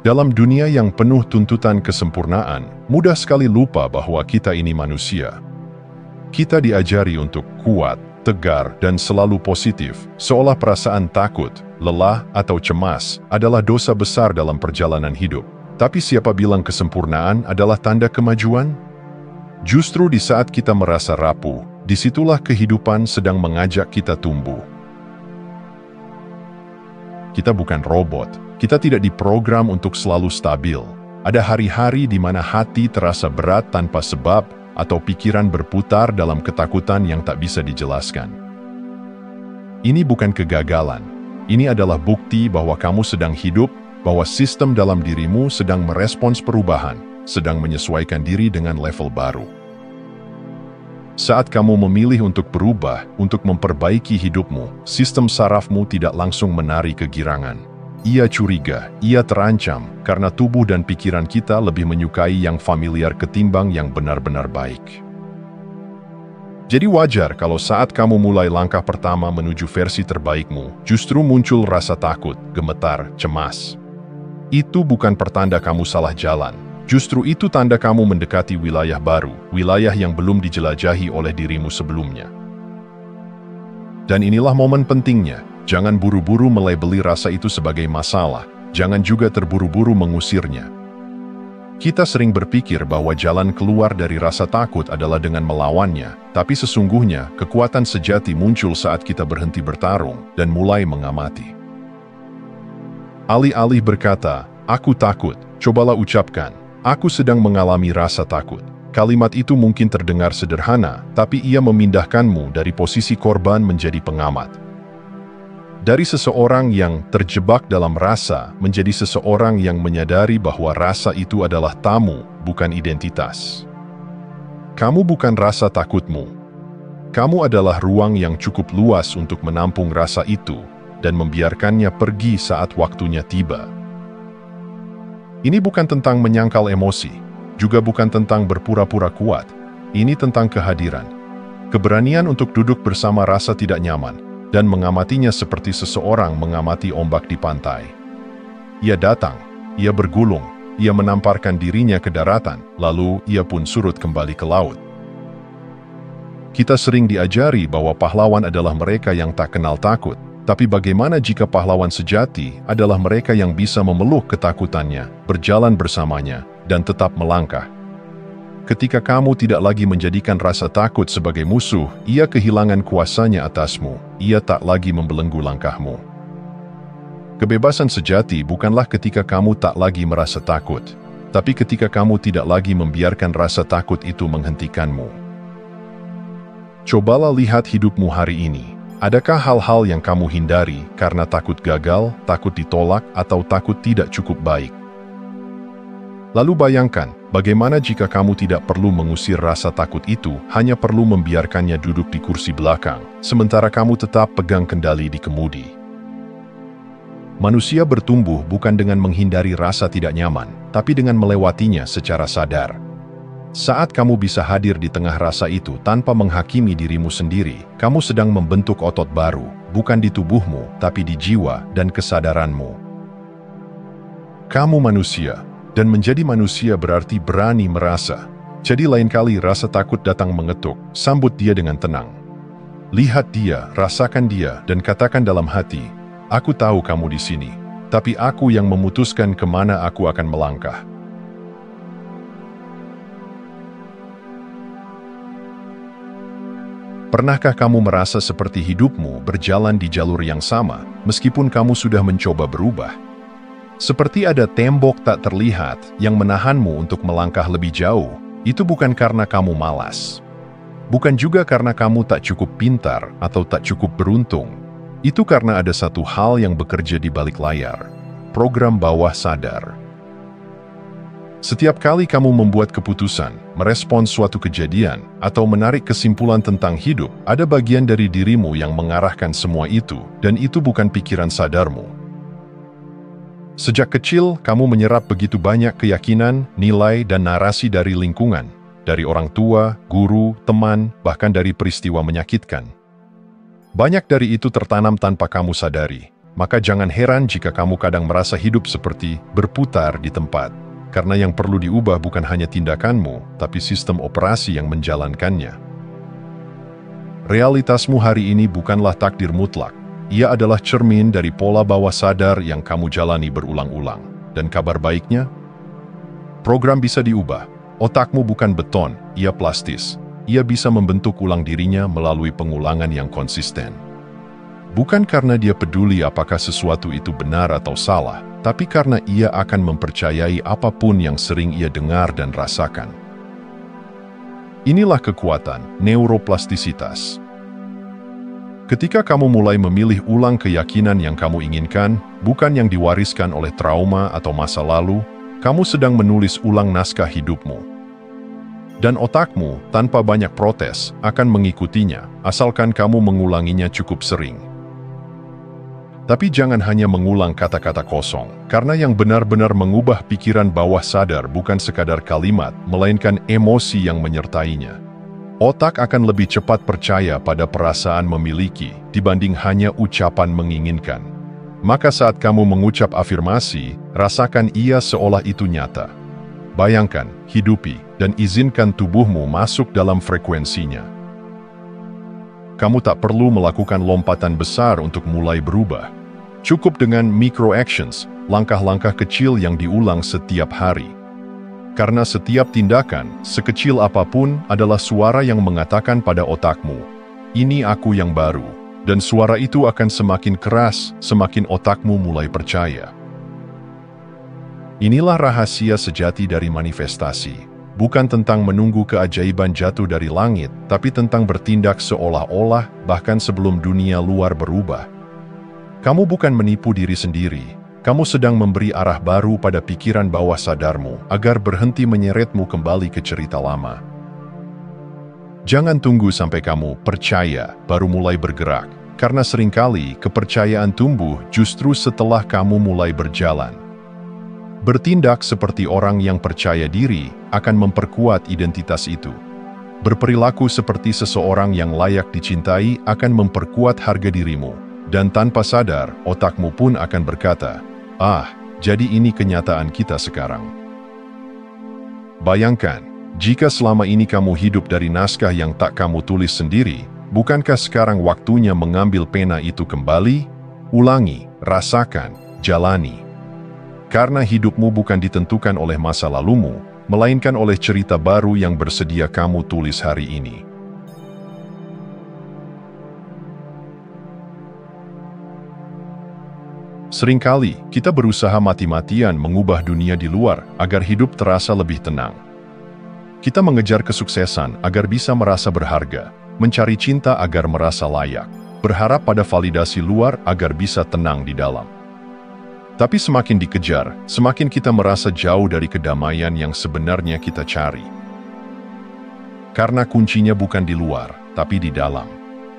Dalam dunia yang penuh tuntutan kesempurnaan, mudah sekali lupa bahwa kita ini manusia. Kita diajari untuk kuat, tegar, dan selalu positif, seolah perasaan takut, lelah, atau cemas adalah dosa besar dalam perjalanan hidup. Tapi siapa bilang kesempurnaan adalah tanda kemajuan? Justru di saat kita merasa rapuh, disitulah kehidupan sedang mengajak kita tumbuh. Kita bukan robot, kita tidak diprogram untuk selalu stabil. Ada hari-hari di mana hati terasa berat tanpa sebab, atau pikiran berputar dalam ketakutan yang tak bisa dijelaskan. Ini bukan kegagalan. Ini adalah bukti bahwa kamu sedang hidup, bahwa sistem dalam dirimu sedang merespons perubahan, sedang menyesuaikan diri dengan level baru. Saat kamu memilih untuk berubah, untuk memperbaiki hidupmu, sistem sarafmu tidak langsung menari kegirangan. Ia curiga, ia terancam, karena tubuh dan pikiran kita lebih menyukai yang familiar ketimbang yang benar-benar baik. Jadi wajar kalau saat kamu mulai langkah pertama menuju versi terbaikmu, justru muncul rasa takut, gemetar, cemas. Itu bukan pertanda kamu salah jalan. Justru itu tanda kamu mendekati wilayah baru, wilayah yang belum dijelajahi oleh dirimu sebelumnya. Dan inilah momen pentingnya. Jangan buru-buru melabeli rasa itu sebagai masalah, jangan juga terburu-buru mengusirnya. Kita sering berpikir bahwa jalan keluar dari rasa takut adalah dengan melawannya, tapi sesungguhnya kekuatan sejati muncul saat kita berhenti bertarung dan mulai mengamati. Alih-alih berkata, "Aku takut," cobalah ucapkan, "Aku sedang mengalami rasa takut." Kalimat itu mungkin terdengar sederhana, tapi ia memindahkanmu dari posisi korban menjadi pengamat. Dari seseorang yang terjebak dalam rasa menjadi seseorang yang menyadari bahwa rasa itu adalah tamu, bukan identitas. Kamu bukan rasa takutmu. Kamu adalah ruang yang cukup luas untuk menampung rasa itu dan membiarkannya pergi saat waktunya tiba. Ini bukan tentang menyangkal emosi, juga bukan tentang berpura-pura kuat. Ini tentang kehadiran. Keberanian untuk duduk bersama rasa tidak nyaman dan mengamatinya seperti seseorang mengamati ombak di pantai. Ia datang, ia bergulung, ia menamparkan dirinya ke daratan, lalu ia pun surut kembali ke laut. Kita sering diajari bahwa pahlawan adalah mereka yang tak kenal takut, tapi bagaimana jika pahlawan sejati adalah mereka yang bisa memeluk ketakutannya, berjalan bersamanya, dan tetap melangkah? Ketika kamu tidak lagi menjadikan rasa takut sebagai musuh, ia kehilangan kuasanya atasmu, ia tak lagi membelenggu langkahmu. Kebebasan sejati bukanlah ketika kamu tak lagi merasa takut, tapi ketika kamu tidak lagi membiarkan rasa takut itu menghentikanmu. Cobalah lihat hidupmu hari ini. Adakah hal-hal yang kamu hindari karena takut gagal, takut ditolak, atau takut tidak cukup baik? Lalu bayangkan, bagaimana jika kamu tidak perlu mengusir rasa takut itu, hanya perlu membiarkannya duduk di kursi belakang, sementara kamu tetap pegang kendali di kemudi. Manusia bertumbuh bukan dengan menghindari rasa tidak nyaman, tapi dengan melewatinya secara sadar. Saat kamu bisa hadir di tengah rasa itu tanpa menghakimi dirimu sendiri, kamu sedang membentuk otot baru, bukan di tubuhmu, tapi di jiwa dan kesadaranmu. Kamu manusia. Dan menjadi manusia berarti berani merasa. Jadi lain kali rasa takut datang mengetuk, sambut dia dengan tenang. Lihat dia, rasakan dia, dan katakan dalam hati, "Aku tahu kamu di sini, tapi aku yang memutuskan kemana aku akan melangkah." Pernahkah kamu merasa seperti hidupmu berjalan di jalur yang sama, meskipun kamu sudah mencoba berubah? Seperti ada tembok tak terlihat yang menahanmu untuk melangkah lebih jauh. Itu bukan karena kamu malas. Bukan juga karena kamu tak cukup pintar atau tak cukup beruntung. Itu karena ada satu hal yang bekerja di balik layar. Program bawah sadar. Setiap kali kamu membuat keputusan, merespons suatu kejadian, atau menarik kesimpulan tentang hidup, ada bagian dari dirimu yang mengarahkan semua itu, dan itu bukan pikiran sadarmu. Sejak kecil, kamu menyerap begitu banyak keyakinan, nilai, dan narasi dari lingkungan, dari orang tua, guru, teman, bahkan dari peristiwa menyakitkan. Banyak dari itu tertanam tanpa kamu sadari. Maka jangan heran jika kamu kadang merasa hidup seperti berputar di tempat. Karena yang perlu diubah bukan hanya tindakanmu, tapi sistem operasi yang menjalankannya. Realitasmu hari ini bukanlah takdir mutlak. Ia adalah cermin dari pola bawah sadar yang kamu jalani berulang-ulang. Dan kabar baiknya, program bisa diubah. Otakmu bukan beton, ia plastis. Ia bisa membentuk ulang dirinya melalui pengulangan yang konsisten. Bukan karena dia peduli apakah sesuatu itu benar atau salah, tapi karena ia akan mempercayai apapun yang sering ia dengar dan rasakan. Inilah kekuatan neuroplastisitas. Ketika kamu mulai memilih ulang keyakinan yang kamu inginkan, bukan yang diwariskan oleh trauma atau masa lalu, kamu sedang menulis ulang naskah hidupmu. Dan otakmu, tanpa banyak protes, akan mengikutinya, asalkan kamu mengulanginya cukup sering. Tapi jangan hanya mengulang kata-kata kosong, karena yang benar-benar mengubah pikiran bawah sadar bukan sekadar kalimat, melainkan emosi yang menyertainya. Otak akan lebih cepat percaya pada perasaan memiliki dibanding hanya ucapan menginginkan. Maka saat kamu mengucap afirmasi, rasakan ia seolah itu nyata. Bayangkan, hidupi, dan izinkan tubuhmu masuk dalam frekuensinya. Kamu tak perlu melakukan lompatan besar untuk mulai berubah. Cukup dengan micro actions, langkah-langkah kecil yang diulang setiap hari. Karena setiap tindakan, sekecil apapun, adalah suara yang mengatakan pada otakmu, "Ini aku yang baru." Dan suara itu akan semakin keras, semakin otakmu mulai percaya. Inilah rahasia sejati dari manifestasi. Bukan tentang menunggu keajaiban jatuh dari langit, tapi tentang bertindak seolah-olah bahkan sebelum dunia luar berubah. Kamu bukan menipu diri sendiri, kamu sedang memberi arah baru pada pikiran bawah sadarmu agar berhenti menyeretmu kembali ke cerita lama. Jangan tunggu sampai kamu percaya baru mulai bergerak, karena seringkali kepercayaan tumbuh justru setelah kamu mulai berjalan. Bertindak seperti orang yang percaya diri akan memperkuat identitas itu. Berperilaku seperti seseorang yang layak dicintai akan memperkuat harga dirimu. Dan tanpa sadar, otakmu pun akan berkata, "Ah, jadi ini kenyataan kita sekarang." Bayangkan, jika selama ini kamu hidup dari naskah yang tak kamu tulis sendiri, bukankah sekarang waktunya mengambil pena itu kembali? Ulangi, rasakan, jalani. Karena hidupmu bukan ditentukan oleh masa lalumu, melainkan oleh cerita baru yang bersedia kamu tulis hari ini. Seringkali, kita berusaha mati-matian mengubah dunia di luar agar hidup terasa lebih tenang. Kita mengejar kesuksesan agar bisa merasa berharga, mencari cinta agar merasa layak, berharap pada validasi luar agar bisa tenang di dalam. Tapi semakin dikejar, semakin kita merasa jauh dari kedamaian yang sebenarnya kita cari. Karena kuncinya bukan di luar, tapi di dalam.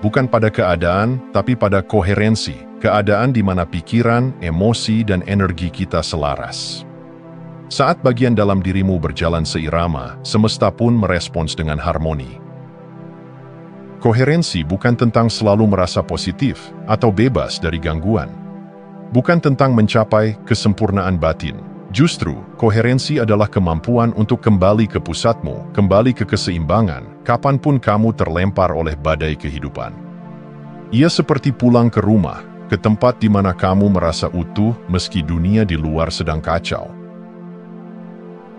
Bukan pada keadaan, tapi pada koherensi, keadaan di mana pikiran, emosi, dan energi kita selaras. Saat bagian dalam dirimu berjalan seirama, semesta pun merespons dengan harmoni. Koherensi bukan tentang selalu merasa positif atau bebas dari gangguan. Bukan tentang mencapai kesempurnaan batin. Justru, koherensi adalah kemampuan untuk kembali ke pusatmu, kembali ke keseimbangan, kapanpun kamu terlempar oleh badai kehidupan. Ia seperti pulang ke rumah, ke tempat di mana kamu merasa utuh meski dunia di luar sedang kacau.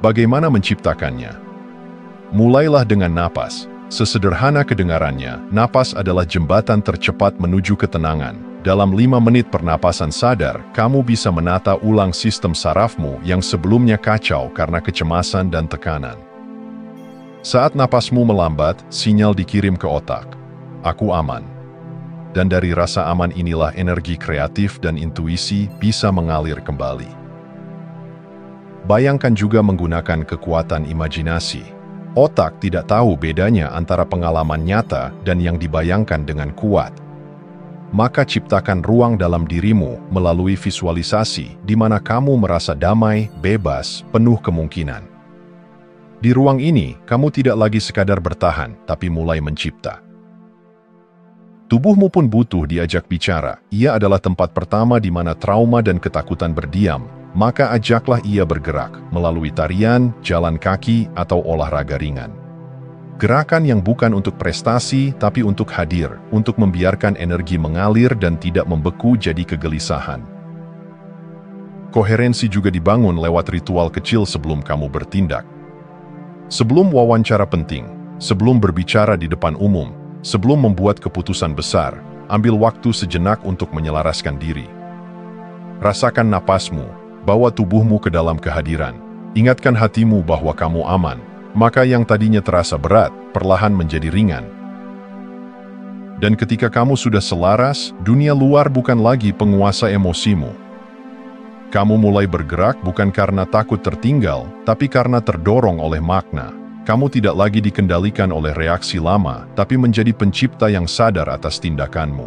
Bagaimana menciptakannya? Mulailah dengan napas. Sesederhana kedengarannya, napas adalah jembatan tercepat menuju ketenangan. Dalam 5 menit pernapasan sadar, kamu bisa menata ulang sistem sarafmu yang sebelumnya kacau karena kecemasan dan tekanan. Saat napasmu melambat, sinyal dikirim ke otak. Aku aman. Dan dari rasa aman inilah energi kreatif dan intuisi bisa mengalir kembali. Bayangkan juga menggunakan kekuatan imajinasi. Otak tidak tahu bedanya antara pengalaman nyata dan yang dibayangkan dengan kuat. Maka ciptakan ruang dalam dirimu melalui visualisasi di mana kamu merasa damai, bebas, penuh kemungkinan. Di ruang ini, kamu tidak lagi sekadar bertahan, tapi mulai mencipta. tubuhmu pun butuh diajak bicara. Ia adalah tempat pertama di mana trauma dan ketakutan berdiam. Maka ajaklah ia bergerak melalui tarian, jalan kaki, atau olahraga ringan. Gerakan yang bukan untuk prestasi, tapi untuk hadir, untuk membiarkan energi mengalir dan tidak membeku jadi kegelisahan. Koherensi juga dibangun lewat ritual kecil sebelum kamu bertindak. Sebelum wawancara penting, sebelum berbicara di depan umum, sebelum membuat keputusan besar, ambil waktu sejenak untuk menyelaraskan diri. Rasakan napasmu, bawa tubuhmu ke dalam kehadiran. Ingatkan hatimu bahwa kamu aman, maka yang tadinya terasa berat, perlahan menjadi ringan. Dan ketika kamu sudah selaras, dunia luar bukan lagi penguasa emosimu. Kamu mulai bergerak bukan karena takut tertinggal, tapi karena terdorong oleh makna. Kamu tidak lagi dikendalikan oleh reaksi lama, tapi menjadi pencipta yang sadar atas tindakanmu.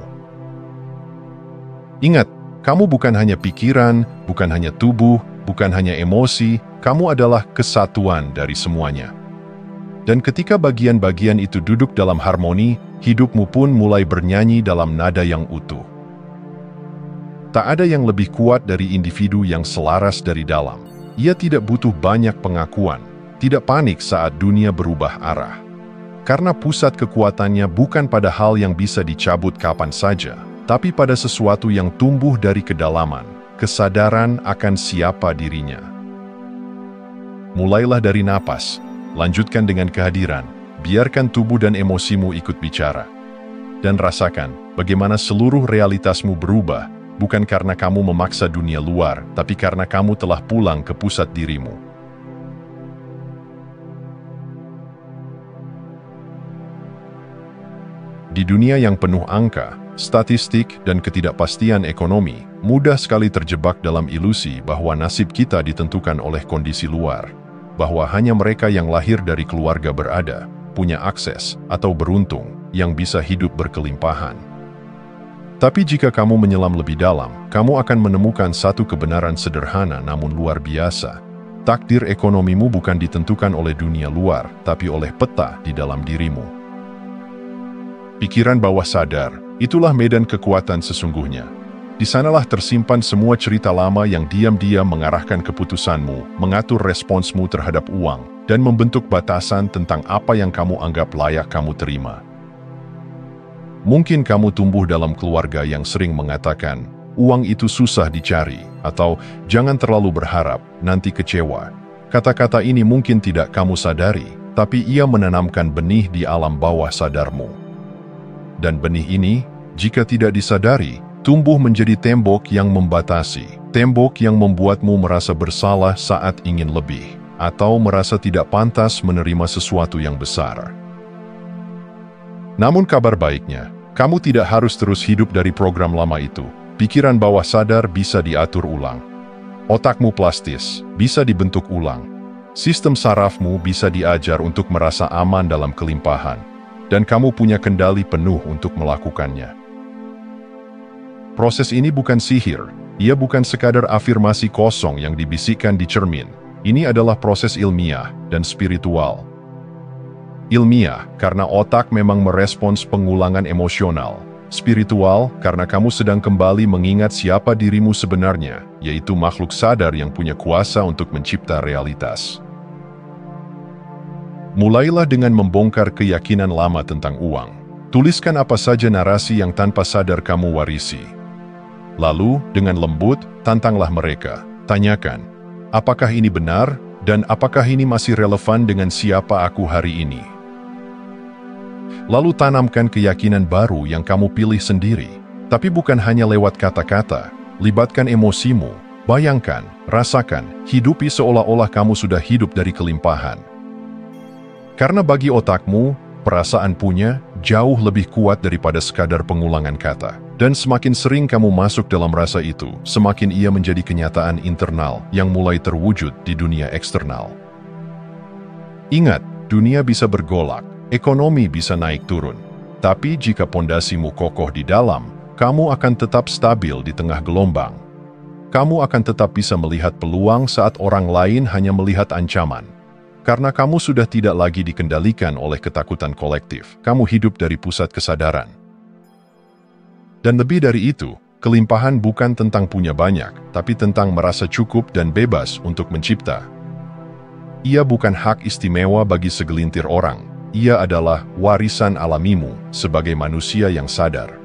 Ingat, kamu bukan hanya pikiran, bukan hanya tubuh, bukan hanya emosi, kamu adalah kesatuan dari semuanya. Dan ketika bagian-bagian itu duduk dalam harmoni, hidupmu pun mulai bernyanyi dalam nada yang utuh. Tak ada yang lebih kuat dari individu yang selaras dari dalam. Ia tidak butuh banyak pengakuan, tidak panik saat dunia berubah arah. Karena pusat kekuatannya bukan pada hal yang bisa dicabut kapan saja, tapi pada sesuatu yang tumbuh dari kedalaman, kesadaran akan siapa dirinya. Mulailah dari napas, lanjutkan dengan kehadiran, biarkan tubuh dan emosimu ikut bicara. Dan rasakan bagaimana seluruh realitasmu berubah, bukan karena kamu memaksa dunia luar, tapi karena kamu telah pulang ke pusat dirimu. Di dunia yang penuh angka, statistik, dan ketidakpastian ekonomi, mudah sekali terjebak dalam ilusi bahwa nasib kita ditentukan oleh kondisi luar, bahwa hanya mereka yang lahir dari keluarga berada, punya akses, atau beruntung, yang bisa hidup berkelimpahan. Tapi jika kamu menyelam lebih dalam, kamu akan menemukan satu kebenaran sederhana namun luar biasa. Takdir ekonomimu bukan ditentukan oleh dunia luar, tapi oleh peta di dalam dirimu. Pikiran bawah sadar, itulah medan kekuatan sesungguhnya. Di sanalah tersimpan semua cerita lama yang diam-diam mengarahkan keputusanmu, mengatur responsmu terhadap uang, dan membentuk batasan tentang apa yang kamu anggap layak kamu terima. Mungkin kamu tumbuh dalam keluarga yang sering mengatakan, uang itu susah dicari, atau jangan terlalu berharap, nanti kecewa. Kata-kata ini mungkin tidak kamu sadari, tapi ia menanamkan benih di alam bawah sadarmu. Dan benih ini, jika tidak disadari, tumbuh menjadi tembok yang membatasi, tembok yang membuatmu merasa bersalah saat ingin lebih, atau merasa tidak pantas menerima sesuatu yang besar. Namun kabar baiknya, kamu tidak harus terus hidup dari program lama itu. Pikiran bawah sadar bisa diatur ulang. Otakmu plastis, bisa dibentuk ulang. Sistem sarafmu bisa diajar untuk merasa aman dalam kelimpahan. Dan kamu punya kendali penuh untuk melakukannya. Proses ini bukan sihir, ia bukan sekadar afirmasi kosong yang dibisikkan di cermin. Ini adalah proses ilmiah dan spiritual. Ilmiah, karena otak memang merespons pengulangan emosional. Spiritual, karena kamu sedang kembali mengingat siapa dirimu sebenarnya, yaitu makhluk sadar yang punya kuasa untuk mencipta realitas. Mulailah dengan membongkar keyakinan lama tentang uang. Tuliskan apa saja narasi yang tanpa sadar kamu warisi. Lalu, dengan lembut, tantanglah mereka. Tanyakan, apakah ini benar, dan apakah ini masih relevan dengan siapa aku hari ini? Lalu tanamkan keyakinan baru yang kamu pilih sendiri. Tapi bukan hanya lewat kata-kata, libatkan emosimu, bayangkan, rasakan, hidupi seolah-olah kamu sudah hidup dari kelimpahan. Karena bagi otakmu, perasaan punya jauh lebih kuat daripada sekadar pengulangan kata. Dan semakin sering kamu masuk dalam rasa itu, semakin ia menjadi kenyataan internal yang mulai terwujud di dunia eksternal. Ingat, dunia bisa bergolak, ekonomi bisa naik turun. Tapi jika pondasimu kokoh di dalam, kamu akan tetap stabil di tengah gelombang. Kamu akan tetap bisa melihat peluang saat orang lain hanya melihat ancaman. Karena kamu sudah tidak lagi dikendalikan oleh ketakutan kolektif, kamu hidup dari pusat kesadaran. Dan lebih dari itu, kelimpahan bukan tentang punya banyak, tapi tentang merasa cukup dan bebas untuk mencipta. Ia bukan hak istimewa bagi segelintir orang. Ia adalah warisan alamimu sebagai manusia yang sadar.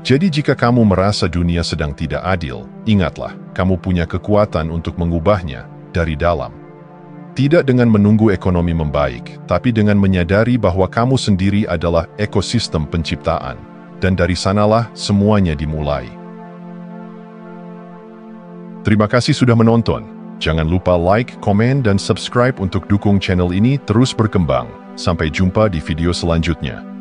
Jadi jika kamu merasa dunia sedang tidak adil, ingatlah, kamu punya kekuatan untuk mengubahnya dari dalam. Tidak dengan menunggu ekonomi membaik, tapi dengan menyadari bahwa kamu sendiri adalah ekosistem penciptaan. Dan dari sanalah semuanya dimulai. Terima kasih sudah menonton. Jangan lupa like, komen, dan subscribe untuk dukung channel ini terus berkembang. Sampai jumpa di video selanjutnya.